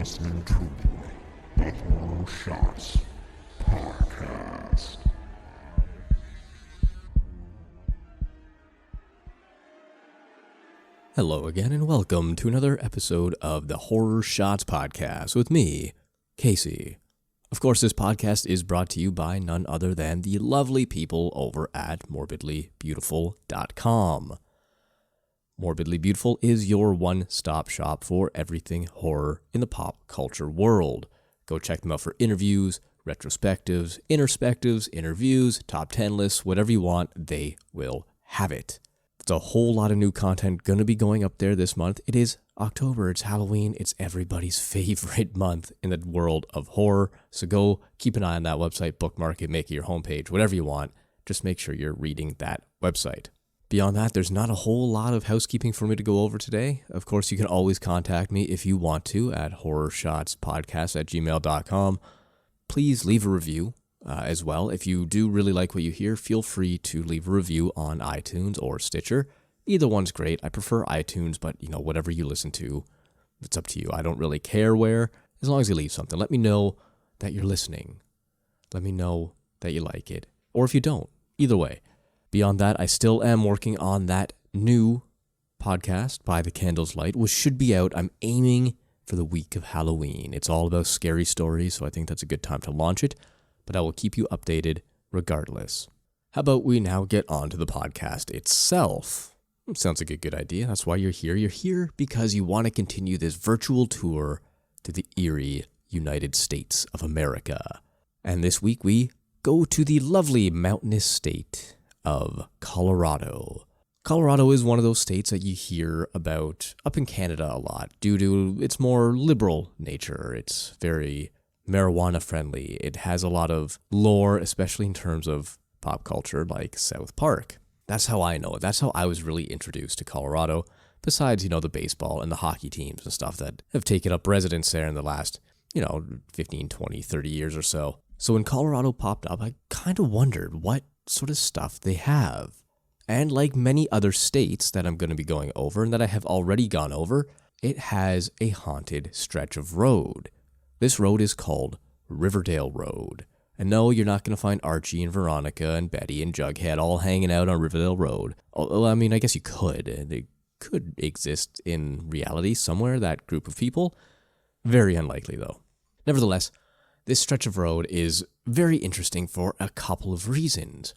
listening to the Horror Shots Podcast. Hello again and welcome to another episode of the Horror Shots Podcast with me, Casey. Of course, this podcast is brought to you by none other than the lovely people over at morbidlybeautiful.com. Morbidly Beautiful is your one-stop shop for everything horror in the pop culture world. Go check them out for interviews, retrospectives, introspectives, interviews, top 10 lists, whatever you want, they will have it. There's a whole lot of new content going to be going up there this month. It is October, it's Halloween, it's everybody's favorite month in the world of horror. So go keep an eye on that website, bookmark it, make it your homepage, whatever you want. Just make sure you're reading that website. Beyond that, there's not a whole lot of housekeeping for me to go over today. Of course, you can always contact me if you want to at horrorshotspodcast@gmail.com. Please leave a review as well. If you do really like what you hear, feel free to leave a review on iTunes or Stitcher. Either one's great. I prefer iTunes, but whatever you listen to, it's up to you. I don't really care where, as long as you leave something. Let me know that you're listening. Let me know that you like it. Or if you don't, either way. Beyond that, I still am working on that new podcast, By the Candles Light, which should be out. I'm aiming for the week of Halloween. It's all about scary stories, so I think that's a good time to launch it, but I will keep you updated regardless. How about we now get on to the podcast itself? Sounds like a good idea. That's why you're here. You're here because you want to continue this virtual tour to the eerie United States of America. And this week we go to the lovely mountainous state of Colorado. Colorado is one of those states that you hear about up in Canada a lot due to its more liberal nature. It's very marijuana friendly. It has a lot of lore, especially in terms of pop culture like South Park. That's how I know it. That's how I was really introduced to Colorado, besides, the baseball and the hockey teams and stuff that have taken up residence there in the last, 15, 20, 30 years or so. So when Colorado popped up, I kind of wondered what sort of stuff they have. And like many other states that I'm going to be going over and that I have already gone over, it has a haunted stretch of road. This road is called Riverdale Road. And no, you're not going to find Archie and Veronica and Betty and Jughead all hanging out on Riverdale Road. Although, I guess you could. They could exist in reality somewhere, that group of people. Very unlikely, though. Nevertheless, this stretch of road is very interesting for a couple of reasons.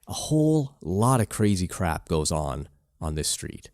A whole lot of crazy crap goes on this street.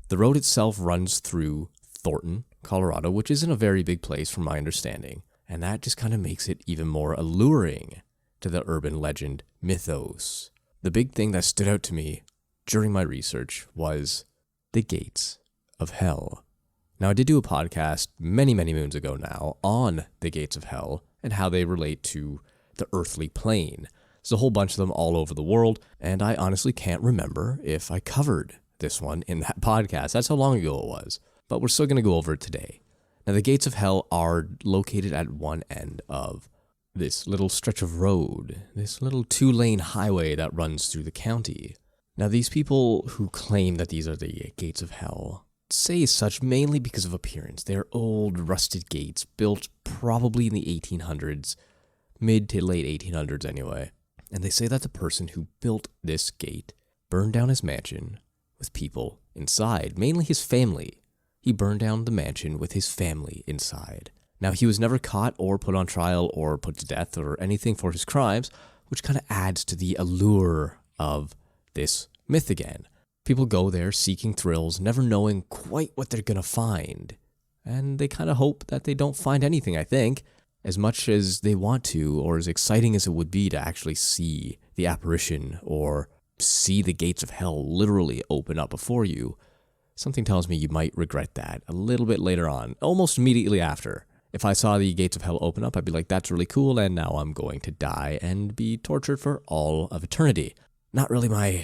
The road itself runs through Thornton, Colorado, which isn't a very big place from my understanding, and that just kind of makes it even more alluring to the urban legend mythos. The big thing that stood out to me during my research was the gates of hell. Now, I did do a podcast many, many moons ago now on the gates of hell and how they relate to the earthly plane. There's a whole bunch of them all over the world, and I honestly can't remember if I covered this one in that podcast. That's how long ago it was. But we're still going to go over it today. Now, the gates of hell are located at one end of this little stretch of road, this little 2-lane highway that runs through the county. Now, these people who claim that these are the gates of hell say such mainly because of appearance. They're old, rusted gates built probably in the 1800s, mid to late 1800s anyway. And they say that the person who built this gate burned down his mansion with people inside, mainly his family. He burned down the mansion with his family inside. Now, he was never caught or put on trial or put to death or anything for his crimes, which kind of adds to the allure of this myth again. People go there seeking thrills, never knowing quite what they're going to find. And they kind of hope that they don't find anything, I think, as much as they want to, or as exciting as it would be to actually see the apparition or see the gates of hell literally open up before you. Something tells me you might regret that a little bit later on, almost immediately after. If I saw the gates of hell open up, I'd be like, that's really cool, and now I'm going to die and be tortured for all of eternity. Not really my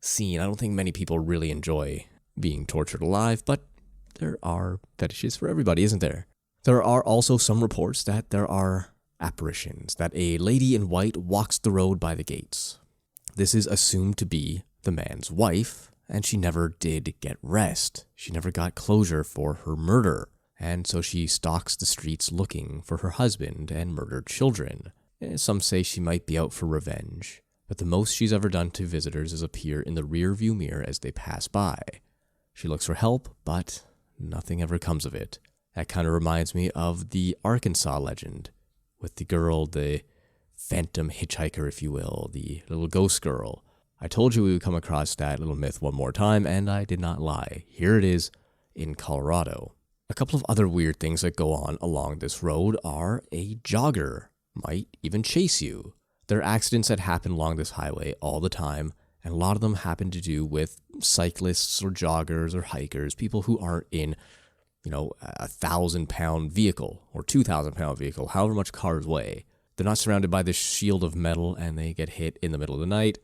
scene. I don't think many people really enjoy being tortured alive, but there are fetishes for everybody, isn't there? There are also some reports that there are apparitions, that a lady in white walks the road by the gates. This is assumed to be the man's wife, and she never did get rest. She never got closure for her murder. and so she stalks the streets looking for her husband and murdered children. Some say she might be out for revenge, but the most she's ever done to visitors is appear in the rear view mirror as they pass by. She looks for help, but nothing ever comes of it. That kind of reminds me of the Arkansas legend, with the girl, the phantom hitchhiker, if you will, the little ghost girl. I told you we would come across that little myth one more time, and I did not lie. Here it is in Colorado. A couple of other weird things that go on along this road are a jogger might even chase you. There are accidents that happen along this highway all the time, and a lot of them happen to do with cyclists or joggers or hikers, people who aren't in, a 1,000-pound vehicle or 2,000-pound vehicle, however much cars weigh. They're not surrounded by this shield of metal and they get hit in the middle of the night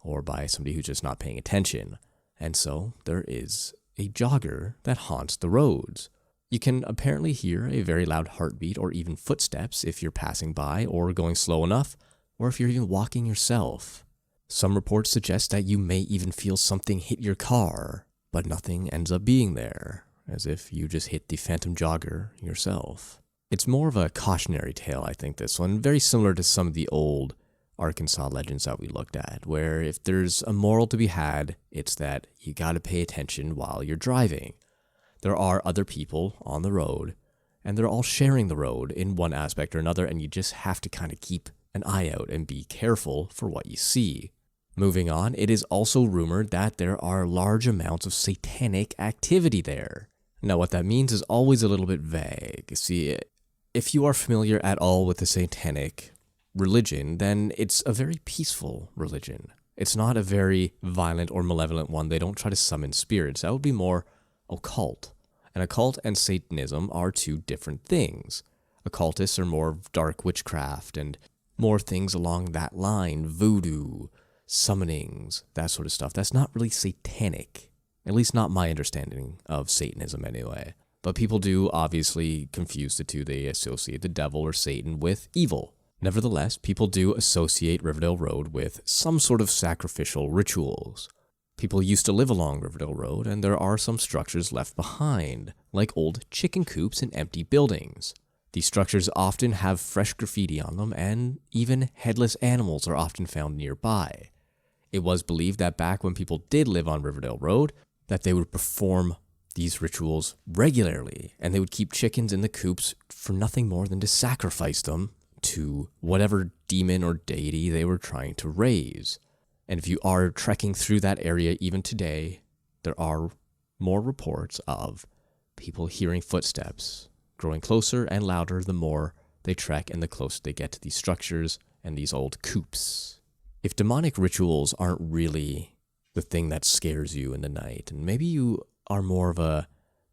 or by somebody who's just not paying attention. And so there is a jogger that haunts the roads. You can apparently hear a very loud heartbeat or even footsteps if you're passing by or going slow enough, or if you're even walking yourself. Some reports suggest that you may even feel something hit your car, but nothing ends up being there, as if you just hit the phantom jogger yourself. It's more of a cautionary tale, I think, this one, very similar to some of the old Arkansas legends that we looked at, where if there's a moral to be had, it's that you gotta pay attention while you're driving. There are other people on the road, and they're all sharing the road in one aspect or another, and you just have to kind of keep an eye out and be careful for what you see. Moving on, it is also rumored that there are large amounts of satanic activity there. Now, what that means is always a little bit vague. See, if you are familiar at all with the satanic religion, then it's a very peaceful religion. It's not a very violent or malevolent one. They don't try to summon spirits. That would be more occult. An occult and Satanism are two different things. Occultists are more of dark witchcraft and more things along that line, voodoo, summonings, that sort of stuff. That's not really satanic, at least not my understanding of Satanism anyway. But people do obviously confuse the two. They associate the devil or Satan with evil. Nevertheless, people do associate Riverdale Road with some sort of sacrificial rituals. People used to live along Riverdale Road, and there are some structures left behind, like old chicken coops and empty buildings. These structures often have fresh graffiti on them, and even headless animals are often found nearby. It was believed that back when people did live on Riverdale Road, that they would perform these rituals regularly, and they would keep chickens in the coops for nothing more than to sacrifice them to whatever demon or deity they were trying to raise. And if you are trekking through that area even today, there are more reports of people hearing footsteps growing closer and louder the more they trek and the closer they get to these structures and these old coops. If demonic rituals aren't really the thing that scares you in the night, and maybe you are more of a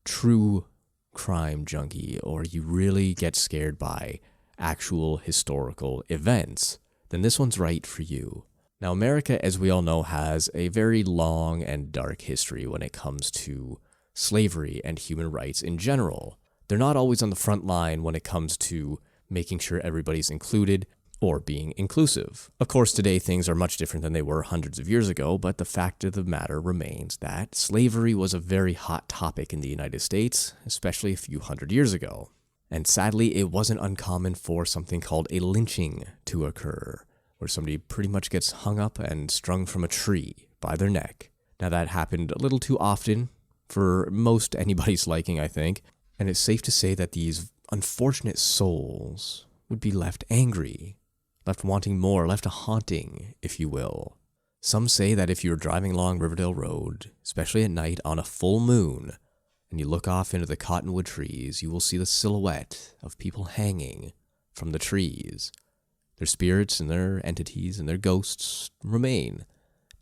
true crime junkie, or you really get scared by actual historical events, then this one's right for you. Now, America, as we all know, has a very long and dark history when it comes to slavery and human rights in general. They're not always on the front line when it comes to making sure everybody's included or being inclusive. Of course, today things are much different than they were hundreds of years ago, but the fact of the matter remains that slavery was a very hot topic in the United States, especially a few hundred years ago. And sadly, it wasn't uncommon for something called a lynching to occur, where somebody pretty much gets hung up and strung from a tree by their neck. Now, that happened a little too often for most anybody's liking, I think, and it's safe to say that these unfortunate souls would be left angry, left wanting more, left a haunting, if you will. Some say that if you're driving along Riverdale Road, especially at night on a full moon, and you look off into the cottonwood trees, you will see the silhouette of people hanging from the trees. Their spirits and their entities and their ghosts remain,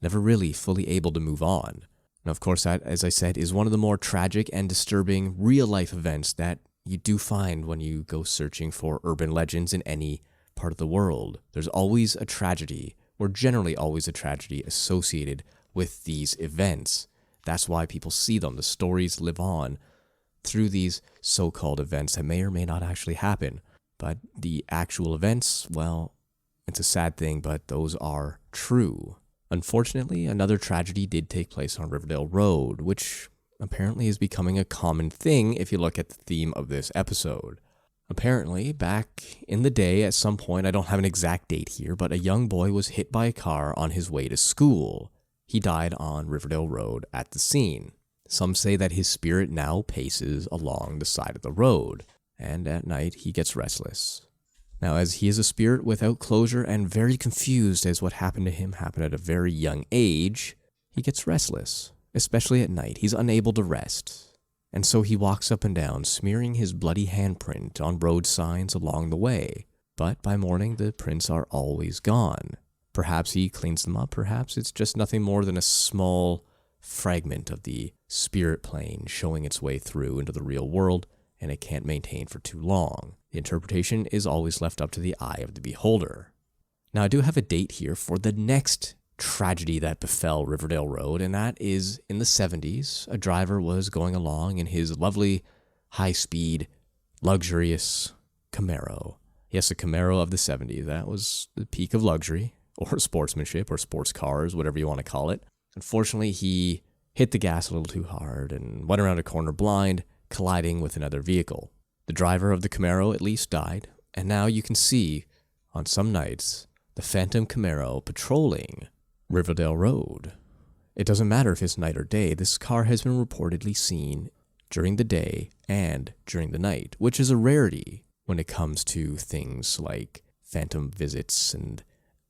never really fully able to move on. Now, of course, that, as I said, is one of the more tragic and disturbing real-life events that you do find when you go searching for urban legends in any part of the world. There's always a tragedy, or generally always a tragedy, associated with these events. That's why people see them. The stories live on through these so-called events that may or may not actually happen. But the actual events, well, it's a sad thing, but those are true. Unfortunately, another tragedy did take place on Riverdale Road, which apparently is becoming a common thing if you look at the theme of this episode. Apparently, back in the day at some point, I don't have an exact date here, but a young boy was hit by a car on his way to school. He died on Riverdale Road at the scene. Some say that his spirit now paces along the side of the road, and at night he gets restless. Now, as he is a spirit without closure and very confused as what happened to him happened at a very young age, he gets restless, especially at night. He's unable to rest, and so he walks up and down, smearing his bloody handprint on road signs along the way. But by morning, the prints are always gone. Perhaps he cleans them up, perhaps it's just nothing more than a small fragment of the spirit plane showing its way through into the real world, and it can't maintain for too long. The interpretation is always left up to the eye of the beholder. Now, I do have a date here for the next tragedy that befell Riverdale Road, and that is in the 70s. A driver was going along in his lovely, high-speed, luxurious Camaro. Yes, a Camaro of the 70s. That was the peak of luxury, or sportsmanship, or sports cars, whatever you want to call it. Unfortunately, he hit the gas a little too hard and went around a corner blind, colliding with another vehicle. The driver of the Camaro at least died, and now you can see, on some nights, the Phantom Camaro patrolling Riverdale Road. It doesn't matter if it's night or day, this car has been reportedly seen during the day and during the night, which is a rarity when it comes to things like phantom visits and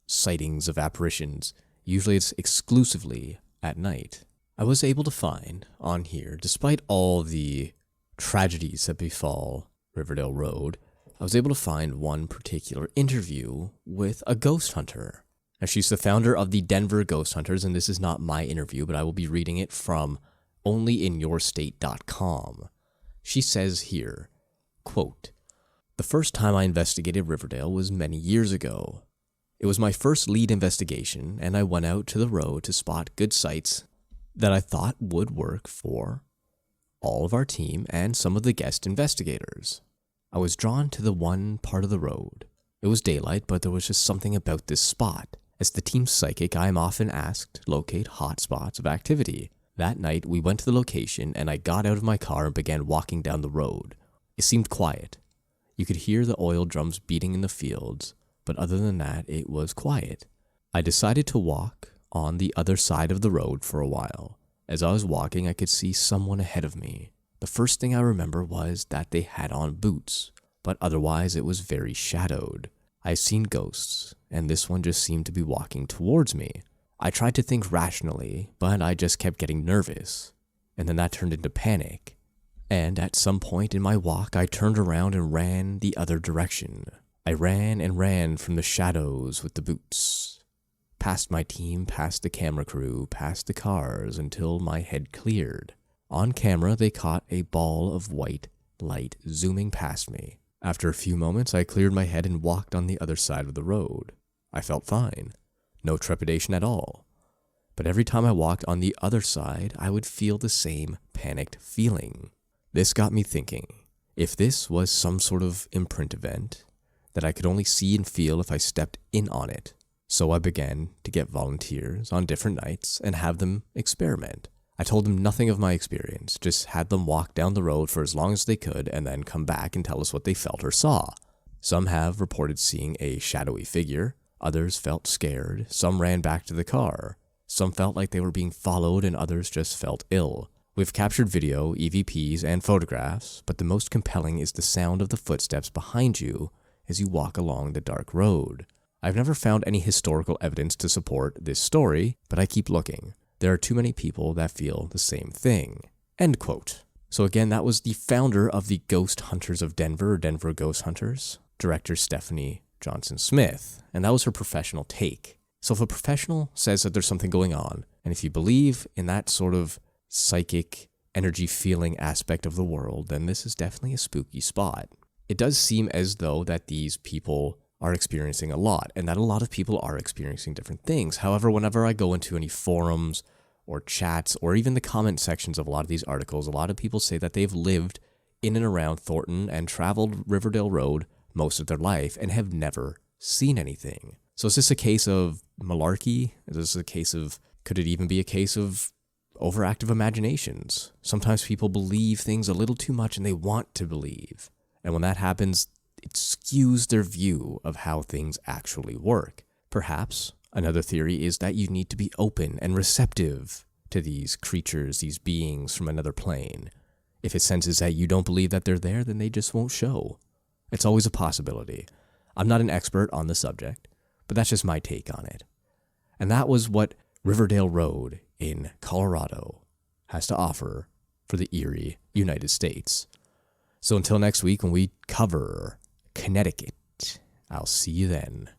sightings of apparitions. Usually it's exclusively at night. I was able to find on here, despite all the tragedies that befall Riverdale Road, I was able to find one particular interview with a ghost hunter. Now, she's the founder of the Denver Ghost Hunters, and this is not my interview, but I will be reading it from onlyinyourstate.com. She says here, quote, "The first time I investigated Riverdale was many years ago. It was my first lead investigation, and I went out to the road to spot good sites that I thought would work for all of our team and some of the guest investigators. I was drawn to the one part of the road. It was daylight, but there was just something about this spot. As the team's psychic, I am often asked to locate hot spots of activity. That night, we went to the location, and I got out of my car and began walking down the road. It seemed quiet. You could hear the oil drums beating in the fields, but other than that, it was quiet. I decided to walk on the other side of the road for a while. As I was walking, I could see someone ahead of me. The first thing I remember was that they had on boots, but otherwise it was very shadowed. I've seen ghosts, and this one just seemed to be walking towards me. I tried to think rationally, but I just kept getting nervous, and then that turned into panic. And at some point in my walk, I turned around and ran the other direction. I ran and ran from the shadows with the boots, past my team, past the camera crew, past the cars, until my head cleared. On camera, they caught a ball of white light zooming past me. After a few moments, I cleared my head and walked on the other side of the road. I felt fine. No trepidation at all. But every time I walked on the other side, I would feel the same panicked feeling. This got me thinking, if this was some sort of imprint event that I could only see and feel if I stepped in on it. So I began to get volunteers on different nights and have them experiment. I told them nothing of my experience, just had them walk down the road for as long as they could and then come back and tell us what they felt or saw. Some have reported seeing a shadowy figure, others felt scared, some ran back to the car, some felt like they were being followed, and others just felt ill. We've captured video, EVPs, and photographs, but the most compelling is the sound of the footsteps behind you as you walk along the dark road. I've never found any historical evidence to support this story, but I keep looking. There are too many people that feel the same thing." End quote. So again, that was the founder of the Ghost Hunters of Denver, or Denver Ghost Hunters, director Stephanie Johnson Smith, and that was her professional take. So if a professional says that there's something going on, and if you believe in that sort of psychic energy feeling aspect of the world, then this is definitely a spooky spot. It does seem as though that these people are experiencing a lot, and that a lot of people are experiencing different things. However, whenever I go into any forums or chats or even the comment sections of a lot of these articles, a lot of people say that they've lived in and around Thornton and traveled Riverdale Road most of their life and have never seen anything. So is this a case of malarkey? Is this a case of, could it even be a case of overactive imaginations. Sometimes people believe things a little too much and they want to believe. And when that happens, it skews their view of how things actually work. Perhaps another theory is that you need to be open and receptive to these creatures, these beings from another plane. If it senses that you don't believe that they're there, then they just won't show. It's always a possibility. I'm not an expert on the subject, but that's just my take on it. And that was what Riverdale Road in Colorado has to offer for the Erie, United States. So until next week when we cover Connecticut, I'll see you then.